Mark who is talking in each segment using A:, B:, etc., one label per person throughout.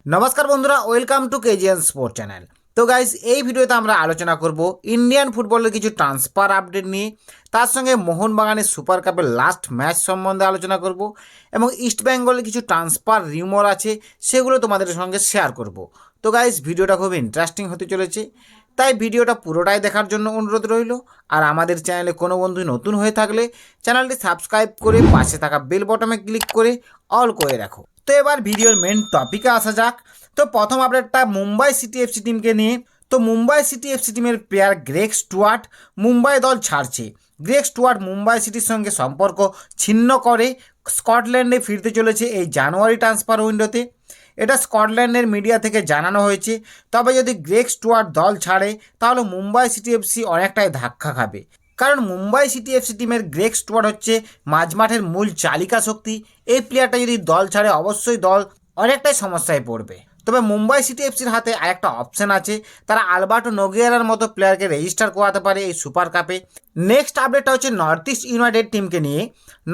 A: নমস্কার বন্ধুরা, welcome to KGN sport channel. তো গাইস, এই ভিডিওতে আমরা আলোচনা করব ইন্ডিয়ান ফুটবলের কিছু ট্রান্সফার আপডেট নিয়ে, তার সঙ্গে মোহনবাগানের সুপার কাপের লাস্ট ম্যাচ সম্বন্ধে আলোচনা করব এবং ইস্ট বেঙ্গলের কিছু ট্রান্সফার রিউমার আছে সেগুলো তোমাদের সঙ্গে শেয়ার করব। তো গাইস, ভিডিওটা খুব ইন্টারেস্টিং হতে চলেছে, তাই ভিডিওটা পুরোটাই দেখার জন্য অনুরোধ রইল। আর আমাদের চ্যানেলে কোনো বন্ধু নতুন হয়ে থাকলে চ্যানেলটি সাবস্ক্রাইব করে পাশে থাকা বেল বটনে ক্লিক করে অল করে রাখো। তো এবার ভিডিওর মেন টপিকে আসা যাক। তো প্রথম আপডেটটা মুম্বাই সিটি এফসি টিমকে নিয়ে। তো মুম্বাই সিটি এফসি টিমের প্লেয়ার গ্রেগ স্টুয়ার্ট মুম্বাই দল ছাড়ছে। গ্রেগ স্টুয়ার্ট মুম্বাই সিটির সঙ্গে সম্পর্ক ছিন্ন করে স্কটল্যান্ডে ফিরতে চলেছে এই জানুয়ারি ট্রান্সফার উইন্ডোতে। এটা স্কটল্যান্ডের মিডিয়া থেকে জানানো হয়েছে। তবে যদি গ্রেগ স্টুয়ার্ট দল ছাড়ে তাহলে মুম্বাই সিটি এফসি অনেকটাই ধাক্কা খাবে, কারণ মুম্বাই সিটি এফসি টিমের গ্রেগ স্টুয়ার্ট হচ্ছে মাঝমাঠের মূল চালিকা শক্তি। এই প্লেয়ারটা যদি দল ছাড়ে অবশ্যই দল অনেকটাই সমস্যায় পড়বে। তবে মুম্বাই সিটি এফসির হাতে আরেকটা অপশান আছে, তারা আলবার্টো নোগিয়ারার মতো প্লেয়ারকে রেজিস্টার করাতে পারে এই সুপার কাপে। নেক্সট আপডেটটা হচ্ছে নর্থ ইস্ট ইউনাইটেড টিমকে নিয়ে।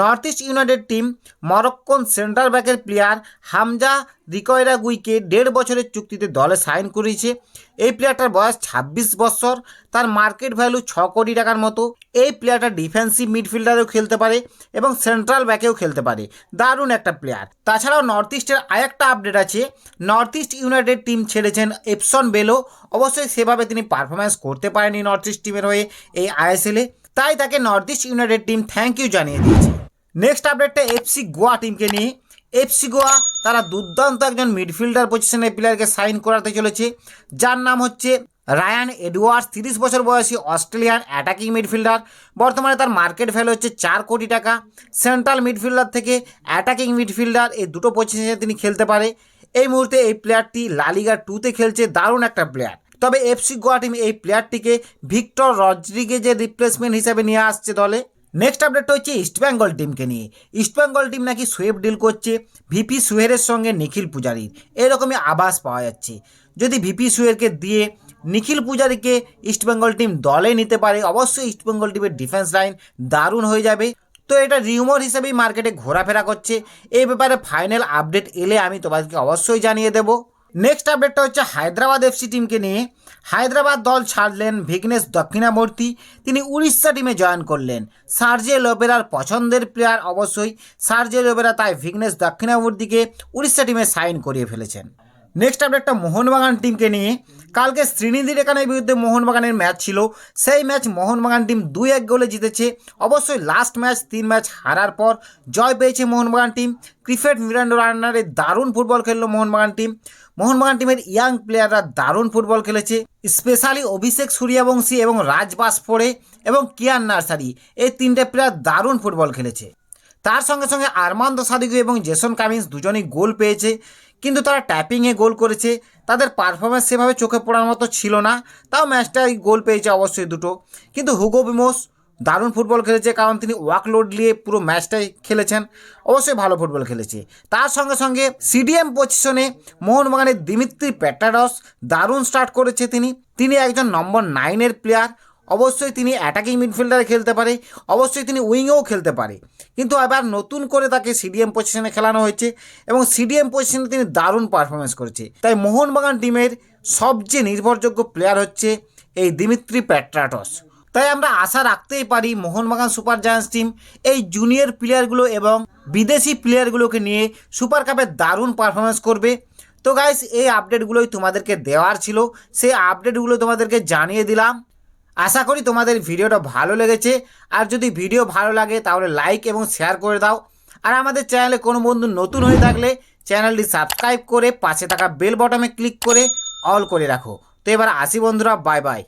A: North east United team Moroccan centre ব্যাকের প্লেয়ার হামজা রিকয়রাগুইকে 1.5 বছরের চুক্তিতে দলে সাইন করিয়েছে। এই প্লেয়ারটার বয়স 26 বছর, তার মার্কেট ভ্যালু 6 কোটি টাকার মতো। এই প্লেয়ারটা ডিফেন্সিভ মিডফিল্ডারেও খেলতে পারে এবং সেন্ট্রাল ব্যাকেও খেলতে পারে, দারুণ একটা প্লেয়ার। তাছাড়াও নর্থ ইস্টের আরেকটা আপডেট আছে, নর্থ ইস্ট ইউনাইটেড টিম ছেড়েছেন এপসন বেলো। অবশ্যই সেভাবে তিনি পারফরমেন্স করতে পারেনি নর্থ ইস্ট টিমের হয়ে এই আইএসএলে, তাই তাকে North east United team thank you জানিয়ে দিয়েছে। নেক্সট আপডেটটা এফসি গোয়া টিমকে নিয়ে। এফসি গোয়া তারা দুর্দান্ত একজন মিডফিল্ডার পজিশনের প্লেয়ারকে সাইন করাতে চলেছে, যার নাম হচ্ছে রায়ান এডওয়ার্ডস। 30 বছর বয়সী অস্ট্রেলিয়ান অ্যাটাকিং মিডফিল্ডার। বর্তমানে তার মার্কেট ভ্যালু হচ্ছে 4 কোটি টাকা। সেন্ট্রাল মিডফিল্ডার থেকে অ্যাটাকিং মিডফিল্ডার এই দুটো পজিশনে তিনি খেলতে পারে। এই মুহূর্তে এই প্লেয়ারটি লা লিগা 2-তে খেলছে, দারুণ একটা প্লেয়ার। তবে এফসি গোয়া টিম এই প্লেয়ারটিকে ভিক্টর রদ্রিগেজের রিপ্লেসমেন্ট হিসাবে নিয়ে আসছে দলে। নেক্সট আপডেটটা হচ্ছে ইস্টবেঙ্গল টিমকে নিয়ে। ইস্টবেঙ্গল টিম নাকি সোয়েব ডিল করছে ভিপি সুহেরের সঙ্গে নিখিল পূজারির, এরকমই আভাস পাওয়া যাচ্ছে। যদি ভিপি সুহেরকে দিয়ে নিখিল পূজারিকে ইস্টবেঙ্গল টিম দলে নিতে পারে, অবশ্যই ইস্টবেঙ্গল টিমের ডিফেন্স লাইন দারুণ হয়ে যাবে। তো এটা রিউমার হিসেবেই মার্কেটে ঘোরাফেরা করছে। এই ব্যাপারে ফাইনাল আপডেট এলে আমি তোমাদেরকে অবশ্যই জানিয়ে দেবো। নেক্সট আপডেটটা হচ্ছে হায়দ্রাবাদ এফসি টিমকে নিয়ে। হায়দ্রাবাদ দল ছাড়লেন ভিঘ্নেশ দক্ষিণামূর্তি, তিনি উড়িষ্যা টিমে জয়েন করলেন। সার্জিও লোবেরার পছন্দের প্লেয়ার অবশ্যই সার্জিও লোবেরা, তাই ভিঘ্নেশ দক্ষিণামূর্তিকে উড়িষ্যা টিমে সাইন করিয়ে ফেলেছেন। নেক্সট আপডেটটা মোহনবাগান টিমকে নিয়ে। কালকে শ্রীনিধি রেখানের বিরুদ্ধে মোহনবাগানের ম্যাচ ছিল, সেই ম্যাচ মোহনবাগান টিম 2-1 গোলে জিতেছে। অবশ্যই লাস্ট ম্যাচ 3 ম্যাচ হারার পর জয় পেয়েছে মোহনবাগান টিম। ক্রিফেট মিরান্ডো রানারে দারুণ ফুটবল খেললো মোহনবাগান টিম। মোহনবাগান টিমের ইয়াং প্লেয়াররা দারুণ ফুটবল খেলেছে, স্পেশালি অভিষেক সূর্যবংশী এবং রাজ বাসফোড়ে এবং কিয়ান নার্সারি, এই 3টে প্লেয়ার দারুণ ফুটবল খেলেছে। তার সঙ্গে সঙ্গে আরমান্দো সাদিকু এবং জেসন কামিন্স দুজনেই গোল পেয়েছে, কিন্তু তারা ট্যাপিংয়ে গোল করেছে। তাদের পারফরমেন্স সেভাবে চোখে পড়ার মতো ছিল না, তাও ম্যাচটায় গোল পেয়েছে অবশ্যই দুটো। কিন্তু হুগো বিমোস দারুণ ফুটবল খেলেছে, কারণ তিনি ওয়ার্কলোড নিয়ে পুরো ম্যাচটাই খেলেছেন, অবশ্যই ভালো ফুটবল খেলেছে। তার সঙ্গে সঙ্গে সিডিএম পজিশনে মোহনবাগানের দিমিত্রি পেট্রাডস দারুণ স্টার্ট করেছে। তিনি একজন নম্বর 9-এর প্লেয়ার। অবশ্যই তিনি অ্যাটাকিং মিডফিল্ডারে খেলতে পারে, অবশ্যই তিনি উইংয়েও খেলতে পারে, কিন্তু এবার নতুন করে তাকে সিডিএম পজিশনে খেলানো হয়েছে এবং সিডিএম পজিশনে তিনি দারুণ পারফরমেন্স করেছে। তাই মোহনবাগান টিমের সবচেয়ে নির্ভরযোগ্য প্লেয়ার হচ্ছে এই দিমিত্রি পেট্রাডস। তাই আমরা আশা রাখতেই পারি মোহনবাগান সুপার জায়ান্টস টিম এই জুনিয়র প্লেয়ারগুলো এবং বিদেশি প্লেয়ারগুলোকে নিয়ে সুপার কাপে দারুণ পারফরমেন্স করবে। তো গাইস, এই আপডেটগুলোই তোমাদেরকে দেওয়ার ছিল, সেই আপডেটগুলো তোমাদেরকে জানিয়ে দিলাম। আশা করি তোমাদের ভিডিওটা ভালো লেগেছে। আর যদি ভিডিও ভালো লাগে তাহলে লাইক এবং শেয়ার করে দাও। আর আমাদের চ্যানেলে কোনো বন্ধু নতুন হয়ে থাকলে চ্যানেলটি সাবস্ক্রাইব করে পাশে থাকা বেল বটনে ক্লিক করে অল করে রাখো। তো এবার আসি বন্ধুরা, বাই বাই।